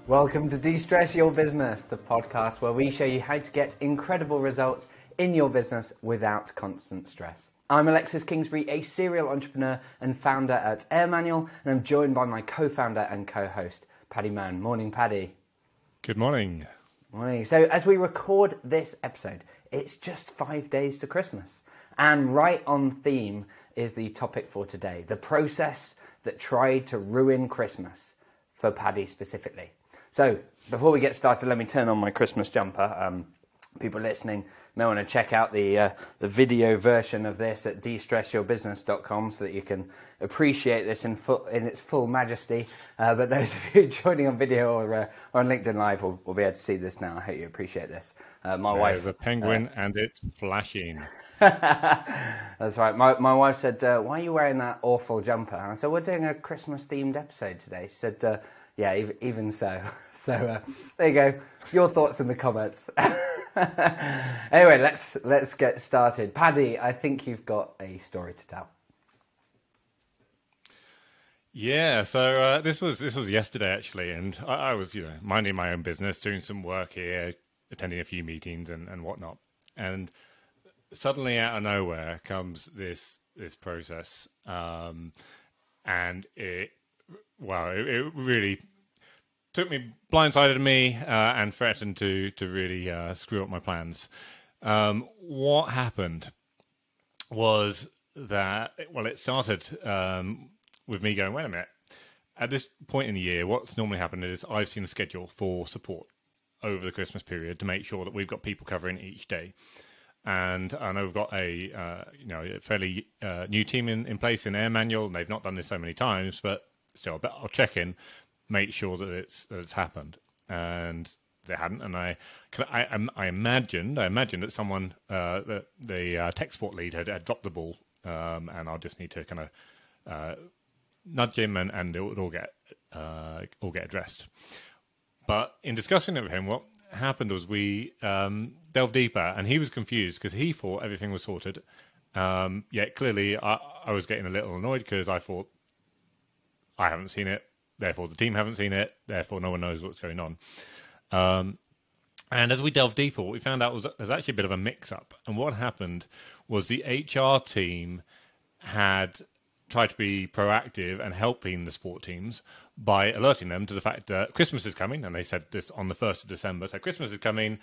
Welcome to De-Stress Your Business, the podcast where we show you how to get incredible results in your business without constant stress. I'm Alexis Kingsbury, a serial entrepreneur and founder at AirManual, and I'm joined by my co-founder and co-host, Paddy Mann. Morning, Paddy. Good morning. Morning. So as we record this episode, it's just 5 days to Christmas. And right on theme is the topic for today, the process that tried to ruin Christmas for Paddy specifically. So before we get started, let me turn on my Christmas jumper. People listening may want to check out the video version of this at destressyourbusiness.com so that you can appreciate this in its full majesty. But those of you joining on video or on LinkedIn Live will be able to see this now. I hope you appreciate this. My wife, the penguin, and it's flashing. That's right. My wife said, "Why are you wearing that awful jumper?" And I said, "We're doing a Christmas-themed episode today." She said, "Yeah, even so." So there you go. Your thoughts in the comments. Anyway, let's get started. Paddy, I think you've got a story to tell. Yeah, so this was yesterday actually, and I was minding my own business, doing some work here, attending a few meetings and whatnot, and suddenly out of nowhere comes this process, and it really took me, blindsided me, and threatened to really screw up my plans. What happened was that, it started with me going, wait a minute, at this point in the year, what's normally happened is I've seen a schedule for support over the Christmas period to make sure that we've got people covering each day. And I know we've got a fairly new team in place in AirManual, and they've not done this so many times, but still, I'll check in, make sure that it's happened, and they hadn't. And I imagined that someone, the tech support lead had dropped the ball, and I'll just need to kind of nudge him, and it would all get addressed. But in discussing it with him, what happened was we delved deeper, and he was confused because he thought everything was sorted. Yet clearly, I was getting a little annoyed because I thought I haven't seen it. Therefore, the team haven't seen it. Therefore, no one knows what's going on. And as we delved deeper, what we found out was that there's actually a bit of a mix-up. And what happened was the HR team had tried to be proactive and helping the sport teams by alerting them to the fact that Christmas is coming. And they said this on the 1st of December. So Christmas is coming.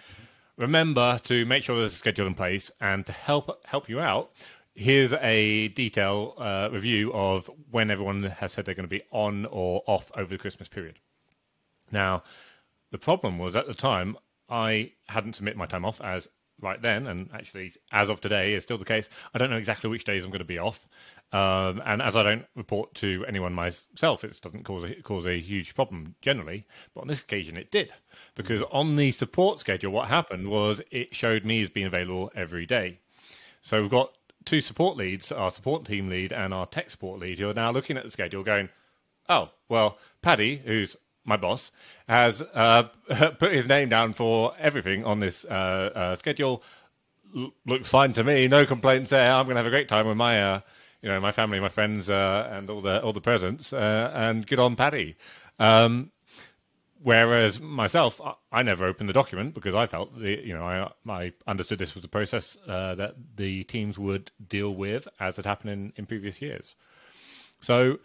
Remember to make sure there's a schedule in place. And to help you out, here's a detailed review of when everyone has said they're going to be on or off over the Christmas period. Now, the problem was at the time, I hadn't submitted my time off as right then, and actually as of today is still the case. I don't know exactly which days I'm going to be off. And as I don't report to anyone myself, it doesn't cause a huge problem generally. But on this occasion, it did. Because on the support schedule, what happened was it showed me as being available every day. So we've got two support leads, our support team lead and our tech support lead, who are now looking at the schedule going, oh, well, Paddy, who's my boss, has put his name down for everything on this schedule. Looks fine to me. No complaints there. I'm going to have a great time with my my family, my friends, and all the presents. And good on Paddy. Whereas myself, I never opened the document because I felt I understood this was a process that the teams would deal with as it happened in previous years. So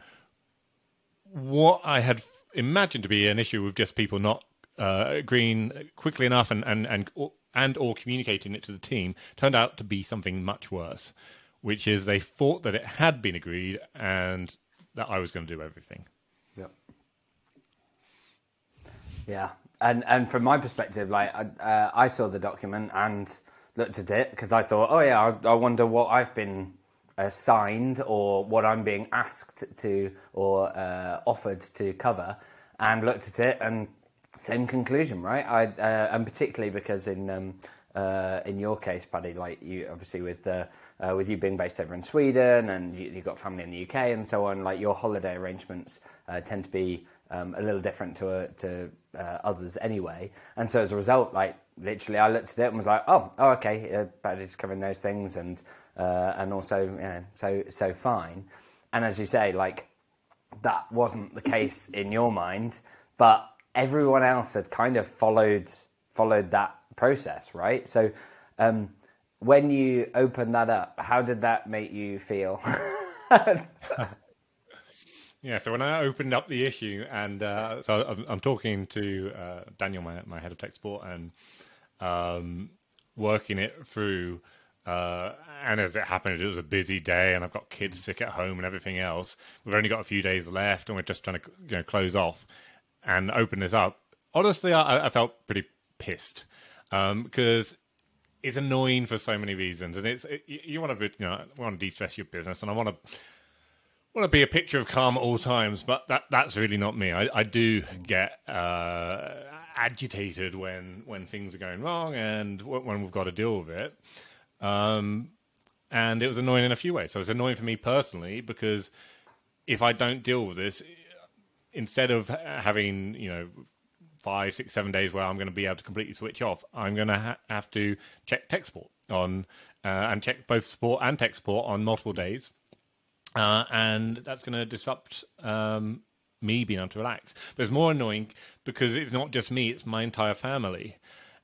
what I had imagined to be an issue with just people not agreeing quickly enough and or communicating it to the team turned out to be something much worse, which is they thought that it had been agreed and that I was going to do everything. Yeah, and from my perspective, I saw the document and looked at it because I thought, I wonder what I've been assigned or what I'm being asked to or offered to cover, and looked at it and same conclusion, right? And particularly because in your case, Paddy, like you obviously with you being based over in Sweden and you've got family in the UK and so on, like your holiday arrangements tend to be a little different to others anyway. And so as a result, like literally I looked at it and was like, okay, Paddy's covering those things and also, so fine. And as you say, like that wasn't the case in your mind, but everyone else had kind of followed that process, right? So when you opened that up, how did that make you feel? Yeah, so when I opened up the issue, and so I'm talking to Daniel, my head of tech support, and working it through. And as it happened, it was a busy day, and I've got kids sick at home and everything else. We've only got a few days left, and we're just trying to close off and open this up. Honestly, I felt pretty pissed because it's annoying for so many reasons, and you want to de-stress your business, and I want to be a picture of calm at all times, but that's really not me. I do get agitated when things are going wrong and when we've got to deal with it. And it was annoying in a few ways. So it's annoying for me personally because if I don't deal with this, instead of having 5, 6, 7 days where I'm going to be able to completely switch off, I'm going to have to check tech support on and check both support and tech support on multiple days. And that's going to disrupt me being able to relax. But it's more annoying because it's not just me, it's my entire family.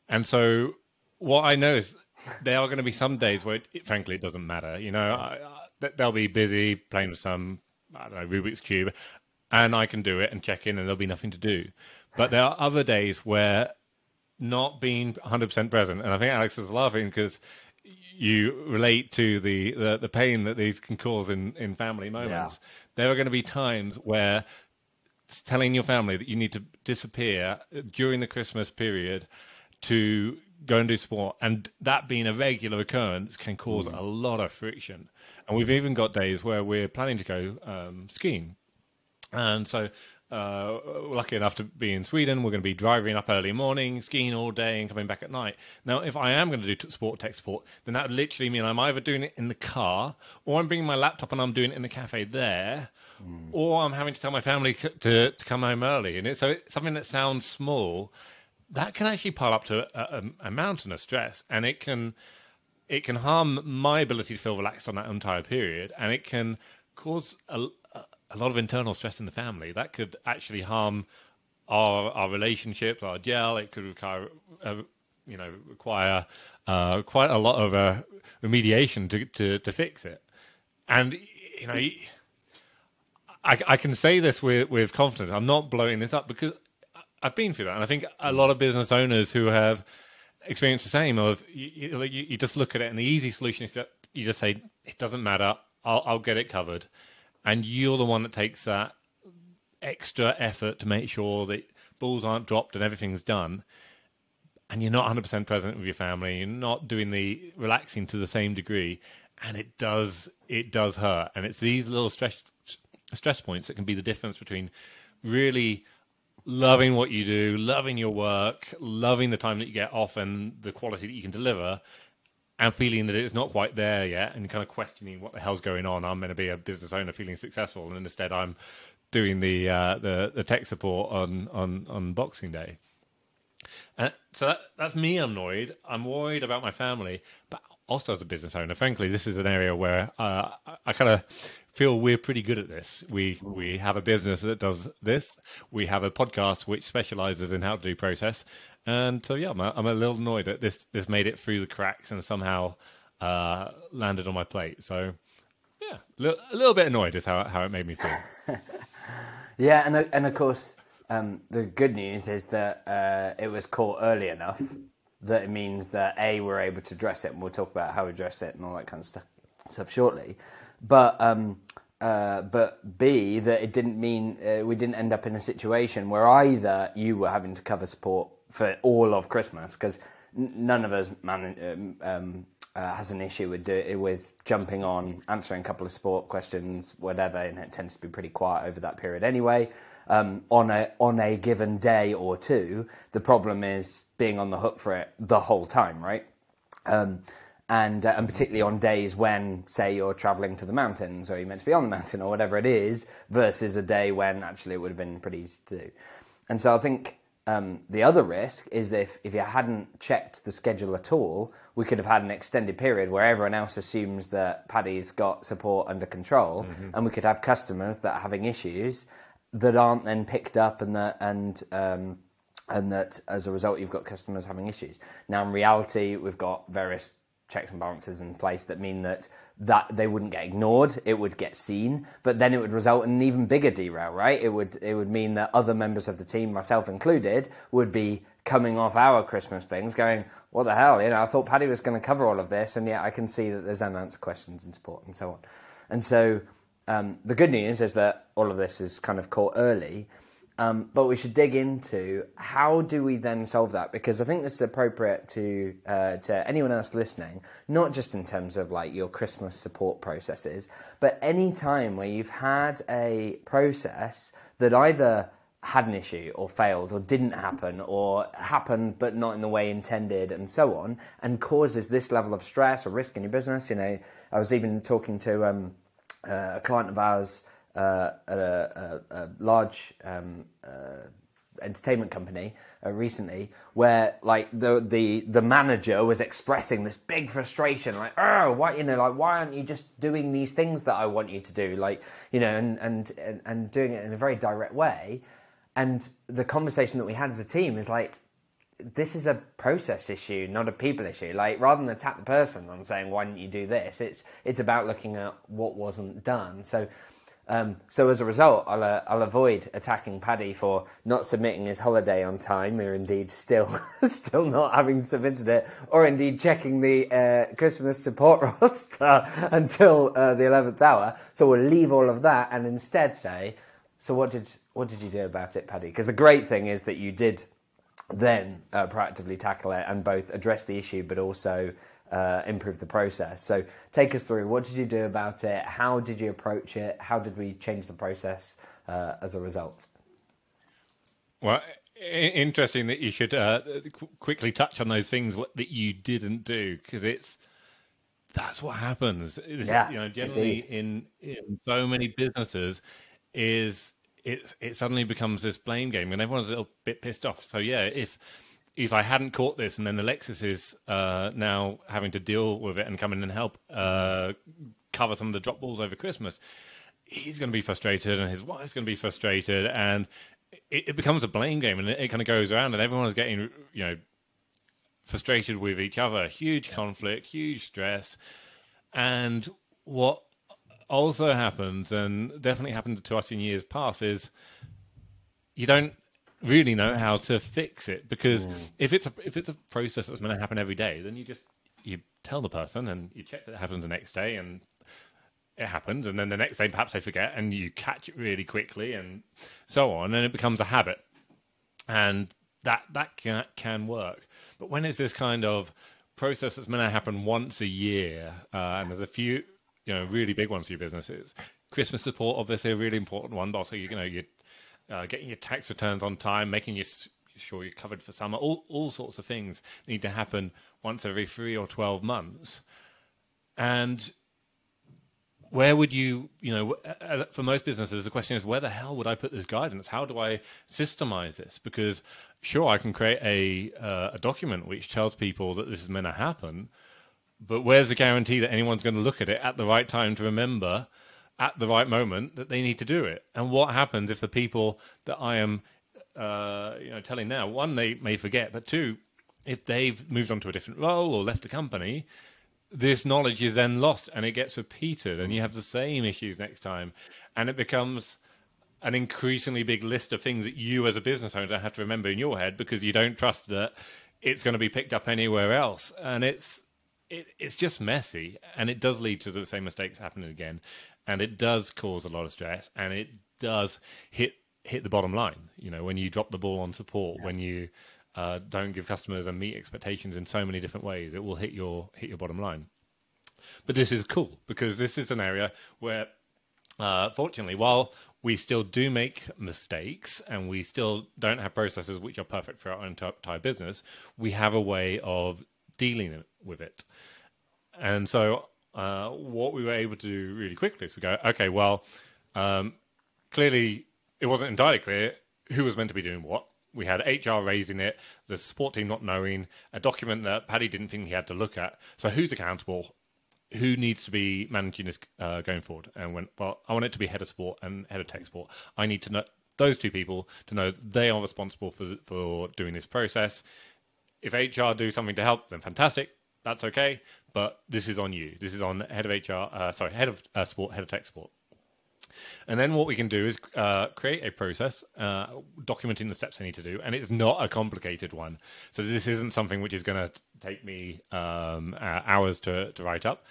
And so what I know is there are going to be some days where, frankly, it doesn't matter. They'll be busy playing with some, I don't know, Rubik's Cube, and I can do it and check in and there'll be nothing to do. But there are other days where not being 100% present, and I think Alex is laughing because you relate to the pain that these can cause in family moments. Yeah. There are going to be times where telling your family that you need to disappear during the Christmas period to go and do sport, and that being a regular occurrence can cause a lot of friction. And we've even got days where we're planning to go skiing. And so lucky enough to be in Sweden, we're going to be driving up early morning, skiing all day and coming back at night. Now, if I am going to do sport tech support, then that would literally mean I'm either doing it in the car, or I'm bringing my laptop and I'm doing it in the cafe there, or I'm having to tell my family to come home early. And it's something that sounds small, that can actually pile up to a mountain of stress, and it can harm my ability to feel relaxed on that entire period, and it can cause a lot of internal stress in the family. That could actually harm our relationships, our gel. It could require quite a lot of remediation to fix it. And I can say this with confidence. I'm not blowing this up because I've been through that, and I think a lot of business owners who have experienced the same. Of you just look at it, and the easy solution is that you just say it doesn't matter. I'll get it covered. And you're the one that takes that extra effort to make sure that balls aren't dropped and everything's done. And you're not 100% present with your family. You're not doing the relaxing to the same degree. And it does hurt. And it's these little stress points that can be the difference between really loving what you do, loving your work, loving the time that you get off and the quality that you can deliver, and feeling that it's not quite there yet, and kind of questioning what the hell's going on. I'm going to be a business owner feeling successful, and instead I'm doing the tech support on Boxing Day. So that's me annoyed. I'm worried about my family, but also as a business owner, frankly, this is an area where I kind of feel we're pretty good at this. We have a business that does this. We have a podcast which specializes in how to do process. And so, yeah, I'm a little annoyed that this made it through the cracks and somehow landed on my plate. So, yeah, a little bit annoyed is how it made me feel. Yeah, and of course, the good news is that it was caught early enough that it means that A, we're able to address it, and we'll talk about how we address it and all that kind of stuff shortly. But B, that it didn't mean we didn't end up in a situation where either you were having to cover support for all of Christmas, because none of us has an issue with jumping on, answering a couple of support questions, whatever, and it tends to be pretty quiet over that period anyway. On a given day or two, the problem is being on the hook for it the whole time, right? And particularly on days when, say, you're traveling to the mountains, or you're meant to be on the mountain, or whatever it is, versus a day when actually it would have been pretty easy to do. And so I think the other risk is that if you hadn't checked the schedule at all, we could have had an extended period where everyone else assumes that Paddy's got support under control, and we could have customers that are having issues, that aren't then picked up, and that as a result you've got customers having issues. Now in reality, we've got various checks and balances in place that mean that they wouldn't get ignored, it would get seen, but then it would result in an even bigger derail, right? It would mean that other members of the team, myself included, would be coming off our Christmas things going, what the hell, I thought Paddy was going to cover all of this, and yet I can see that there's unanswered questions in support and so on. And so the good news is that all of this is kind of caught early, but we should dig into how do we then solve that, because I think this is appropriate to anyone else listening, not just in terms of like your Christmas support processes, but any time where you've had a process that either had an issue or failed or didn't happen or happened but not in the way intended and so on, and causes this level of stress or risk in your business. I was even talking to a client of ours at a large entertainment company recently, where like the manager was expressing this big frustration, like, oh, why aren't you just doing these things that I want you to do, and doing it in a very direct way. And the conversation that we had as a team is like, this is a process issue, not a people issue. Like, rather than attack the person on saying, why didn't you do this? It's about looking at what wasn't done. So as a result, I'll avoid attacking Paddy for not submitting his holiday on time, or indeed still not having submitted it, or indeed checking the Christmas support roster until the 11th hour. So we'll leave all of that and instead say, so what did you do about it, Paddy? Because the great thing is that you did then proactively tackle it and both address the issue but also improve the process. So take us through, what did you do about it? How did you approach it? How did we change the process as a result? Well, interesting that you should quickly touch on those things that you didn't do, because that's what happens. Generally in so many businesses is it suddenly becomes this blame game and everyone's a little bit pissed off. So yeah, if I hadn't caught this, and then Alexis is now having to deal with it and come in and help cover some of the drop balls over Christmas, he's going to be frustrated and his wife's going to be frustrated, and it becomes a blame game, and it kind of goes around, and everyone's getting frustrated with each other. Huge conflict, huge stress. And what also happens, and definitely happened to us in years past, is you don't really know how to fix it, because if it's a process that's going to happen every day, then you tell the person and you check that it happens the next day, and it happens, and then the next day perhaps they forget, and you catch it really quickly, and so on, and it becomes a habit, and that can work. But when it's this kind of process that's going to happen once a year, and there's a few really big ones for your businesses, Christmas support obviously a really important one, but also you're getting your tax returns on time, making sure you're covered for summer, all sorts of things need to happen once every 3 or 12 months. And where would for most businesses, the question is, where the hell would I put this guidance? How do I systemize this? Because sure, I can create a document which tells people that this is meant to happen, but where's the guarantee that anyone's going to look at it at the right time to remember at the right moment that they need to do it? And what happens if the people that I am telling now, one, they may forget, but two, if they've moved on to a different role or left the company, this knowledge is then lost and it gets repeated, and you have the same issues next time, and it becomes an increasingly big list of things that you as a business owner have to remember in your head, because you don't trust that it's going to be picked up anywhere else. And it's just messy, and it does lead to the same mistakes happening again, and it does cause a lot of stress, and it does hit the bottom line. When you drop the ball on support, when you don't give customers and meet expectations in so many different ways, it will hit your bottom line. But this is cool, because this is an area where, fortunately, while we still do make mistakes and we still don't have processes which are perfect for our entire business, we have a way of dealing with it. And so what we were able to do really quickly is we go, okay, well, clearly it wasn't entirely clear who was meant to be doing what. We had HR raising it, the support team not knowing, a document that Paddy didn't think he had to look at. So who's accountable? Who needs to be managing this going forward? And went, well, I want it to be head of support and head of tech support. I need to those two people to know they are responsible for doing this process. If HR do something to help, then fantastic. That's okay. But this is on you. This is on head of HR, head of support, head of tech support. And then what we can do is create a process documenting the steps I need to do. And it's not a complicated one. So this isn't something which is going to take me hours to write up.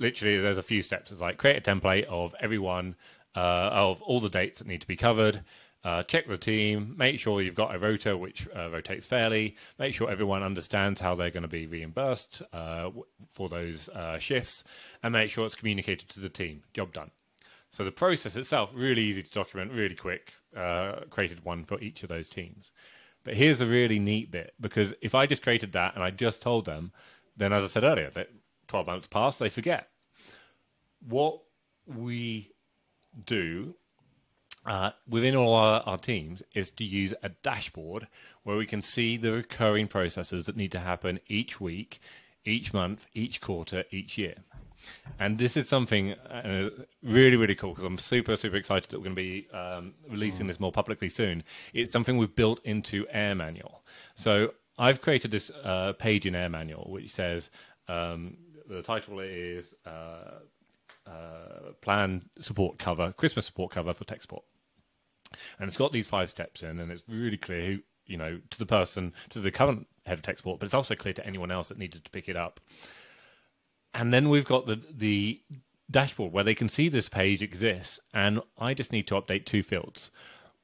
Literally, there's a few steps. It's like create a template of everyone, of all the dates that need to be covered. Check the team, make sure you've got a rota which rotates fairly, make sure everyone understands how they're going to be reimbursed for those shifts, and make sure it's communicated to the team. Job done. So the process itself, really easy to document, really quick, created one for each of those teams. But here's the really neat bit, because if I just created that and I just told them, then as I said earlier, that 12 months pass, they forget. What we do within all our teams is to use a dashboard where we can see the recurring processes that need to happen each week, each month, each quarter, each year. And this is something really, really cool, because I'm super, super excited that we're going to be releasing this more publicly soon. It's something we've built into AirManual. So I've created this page in AirManual which says, the title is Plan Support Cover, Christmas Support Cover for Tech Support. And it's got these 5 steps in, and it's really clear who, you know, to the person, to the current head of tech support, but it's also clear to anyone else that needed to pick it up. And then we've got the dashboard where they can see this page exists, and I just need to update 2 fields.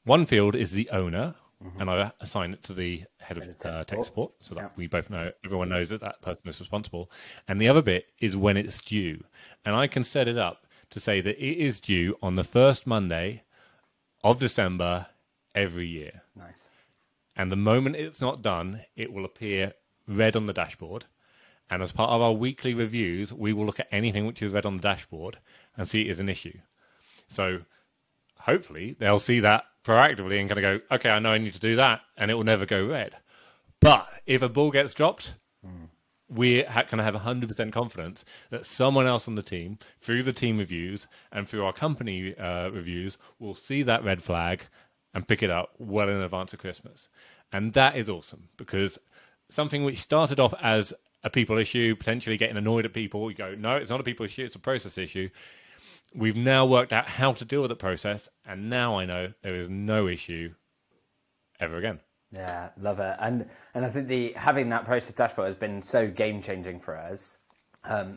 One field is the owner, and I assign it to the head of tech support, so that we both know, everyone knows that that person is responsible. And the other bit is when it's due. And I can set it up to say that it is due on the first Monday of December every year. Nice. And the moment it's not done, it will appear red on the dashboard. And as part of our weekly reviews, we will look at anything which is red on the dashboard and see it as an issue. So hopefully they'll see that proactively and kind of go, okay, I know I need to do that, and it will never go red. But if a ball gets dropped, we can have 100% confidence that someone else on the team, through the team reviews and through our company reviews, will see that red flag and pick it up well in advance of Christmas. And that is awesome, because something which started off as a people issue, potentially getting annoyed at people, you go, no, it's not a people issue, it's a process issue. We've now worked out how to deal with the process, and now I know there is no issue ever again. Yeah, love it. And I think having that process dashboard has been so game-changing for us.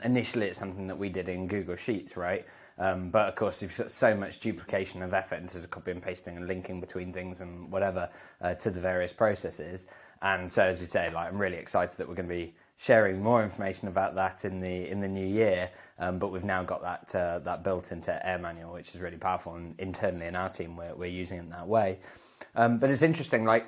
Initially, it's something that we did in Google Sheets, right? But of course, you've got so much duplication of effort in terms of copy and pasting and linking between things and whatever to the various processes. And so, as you say, like, I'm really excited that we're going to be sharing more information about that in the new year. But we've now got that built into AirManual, which is really powerful. And internally in our team, we're using it in that way. But it's interesting, like,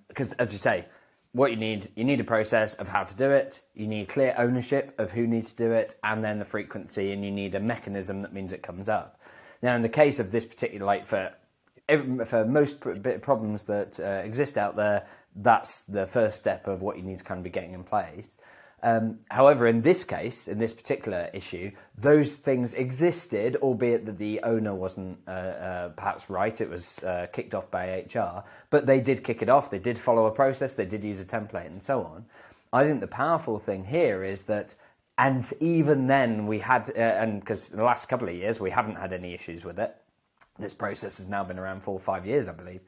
because as you say, what you need a process of how to do it. You need clear ownership of who needs to do it, and then the frequency, and you need a mechanism that means it comes up. Now, in the case of this particular, like, for most problems that exist out there, that's the first step of what you need to kind of be getting in place. However, in this case, in this particular issue, those things existed, albeit that the owner wasn't perhaps right. It was kicked off by HR, but they did kick it off. They did follow a process. They did use a template and so on. I think the powerful thing here is that, and even then we had, and because in the last couple of years we haven't had any issues with it. This process has now been around 4 or 5 years, I believe.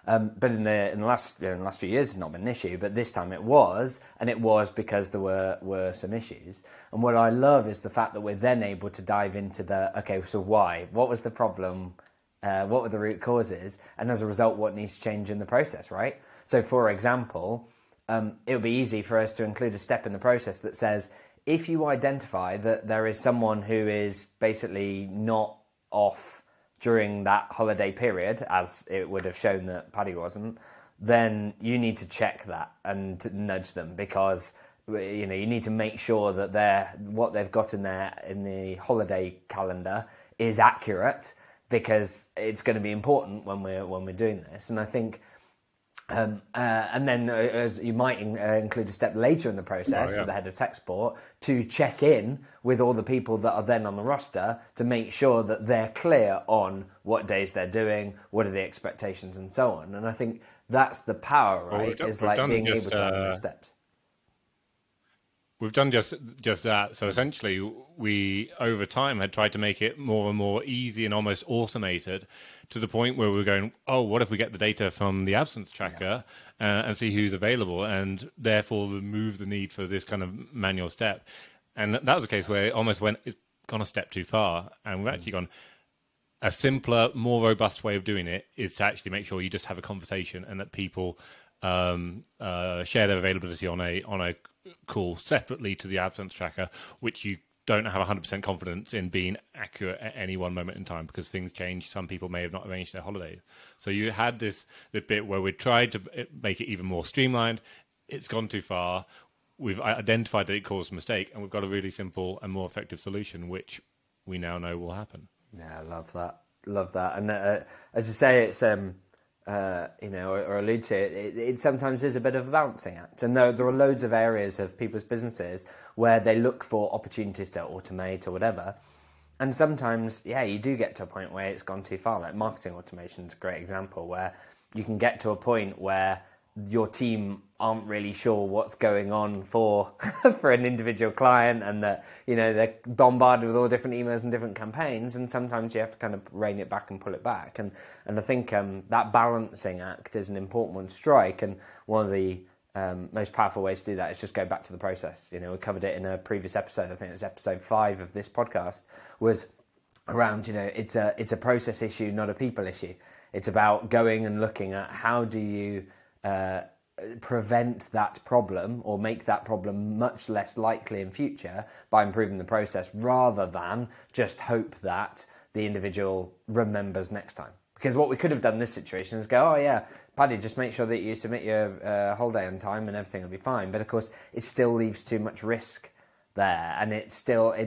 But in the last few years, it's not been an issue. But this time it was, and it was because there were some issues. And what I love is the fact that we're then able to dive into okay, so why? What was the problem? What were the root causes? And as a result, what needs to change in the process, right? So, for example, it would be easy for us to include a step in the process that says, if you identify that there is someone who is basically not off during that holiday period, as it would have shown that Paddy wasn't, then you need to check that and nudge them, because you need to make sure that what they've got in the holiday calendar is accurate, because it's going to be important when we're doing this. And I think And then you might include a step later in the process for the head of tech support to check in with all the people that are then on the roster to make sure that they're clear on what days they're doing, what are the expectations, and so on. And I think that's the power, right? Is like being able to have those steps. We've done just that. So essentially, we over time had tried to make it more and more easy and almost automated, to the point where we're going, oh, what if we get the data from the absence tracker and see who's available, and therefore remove the need for this kind of manual step. And that was a case where it almost it's gone a step too far, and we've actually gone, a simpler, more robust way of doing it is to actually make sure you just have a conversation and that people share their availability on a call separately to the absence tracker, which you don't have 100% confidence in being accurate at any one moment in time, because things change. Some people may have not arranged their holidays. So you had this bit where we tried to make it even more streamlined. It's gone too far. We've identified that it caused a mistake, and we've got a really simple and more effective solution, which we now know will happen. Yeah, I love that. Love that. And as you say, it's or allude to it, it sometimes is a bit of a balancing act. And there are loads of areas of people's businesses where they look for opportunities to automate or whatever. And sometimes, you do get to a point where it's gone too far. Like marketing automation is a great example, where you can get to a point where your team aren't really sure what's going on for an individual client, and that they're bombarded with all different emails and different campaigns, and sometimes you have to kind of rein it back and pull it back, and I think that balancing act is an important one to strike. And one of the most powerful ways to do that is just go back to the process. We covered it in a previous episode. I think it was episode 5 of this podcast, was around it's a process issue, not a people issue. It's about going and looking at how do you prevent that problem or make that problem much less likely in future by improving the process, rather than just hope that the individual remembers next time. Because what we could have done in this situation is go, oh yeah, Paddy, just make sure that you submit your holiday on time and everything will be fine. But of course, it still leaves too much risk there, and it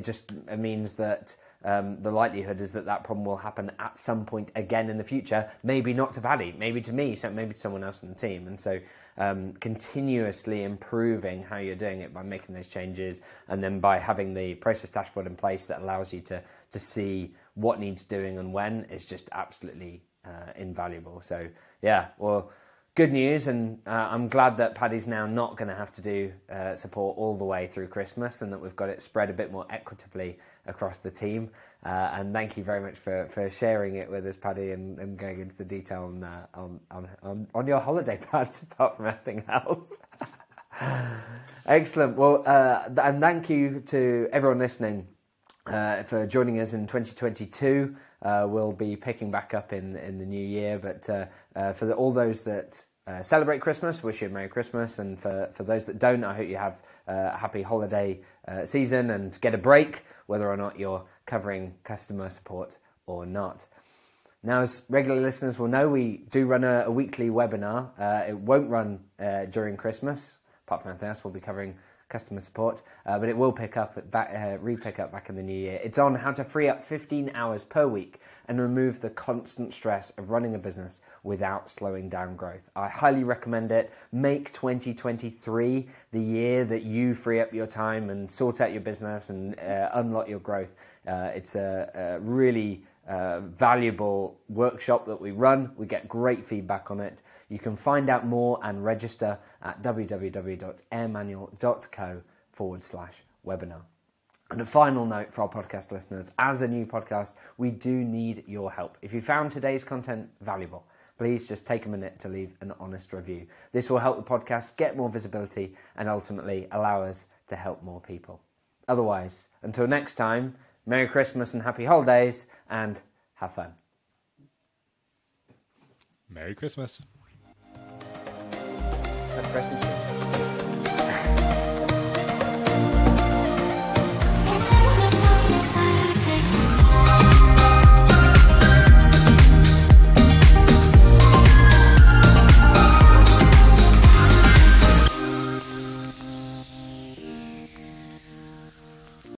just means that the likelihood is that problem will happen at some point again in the future. Maybe not to Paddy, maybe to me, so maybe to someone else in the team. And so continuously improving how you're doing it by making those changes, and then by having the process dashboard in place that allows you to see what needs doing and when, is just absolutely invaluable. So good news, and I'm glad that Paddy's now not going to have to do support all the way through Christmas, and that we've got it spread a bit more equitably across the team. And thank you very much for sharing it with us, Paddy, and going into the detail on your holiday plans, apart from everything else. Excellent. Well, and thank you to everyone listening for joining us in 2022. We'll be picking back up in the new year, but for all those that celebrate Christmas, wish you a Merry Christmas, and for those that don't, I hope you have a happy holiday season and get a break, whether or not you're covering customer support or not. Now, as regular listeners will know, we do run a weekly webinar. It won't run during Christmas, apart from anything else. We'll be covering customer support, but it will pick up back in the new year. It's on how to free up 15 hours per week and remove the constant stress of running a business without slowing down growth. I highly recommend it. Make 2023 the year that you free up your time and sort out your business and unlock your growth. It's a really valuable workshop that we run. We get great feedback on it. You can find out more and register at www.airmanual.co/webinar. And a final note for our podcast listeners: as a new podcast, we do need your help. If you found today's content valuable, please just take a minute to leave an honest review. This will help the podcast get more visibility and ultimately allow us to help more people. Otherwise, until next time, Merry Christmas and Happy Holidays, and have fun. Merry Christmas. Happy Christmas.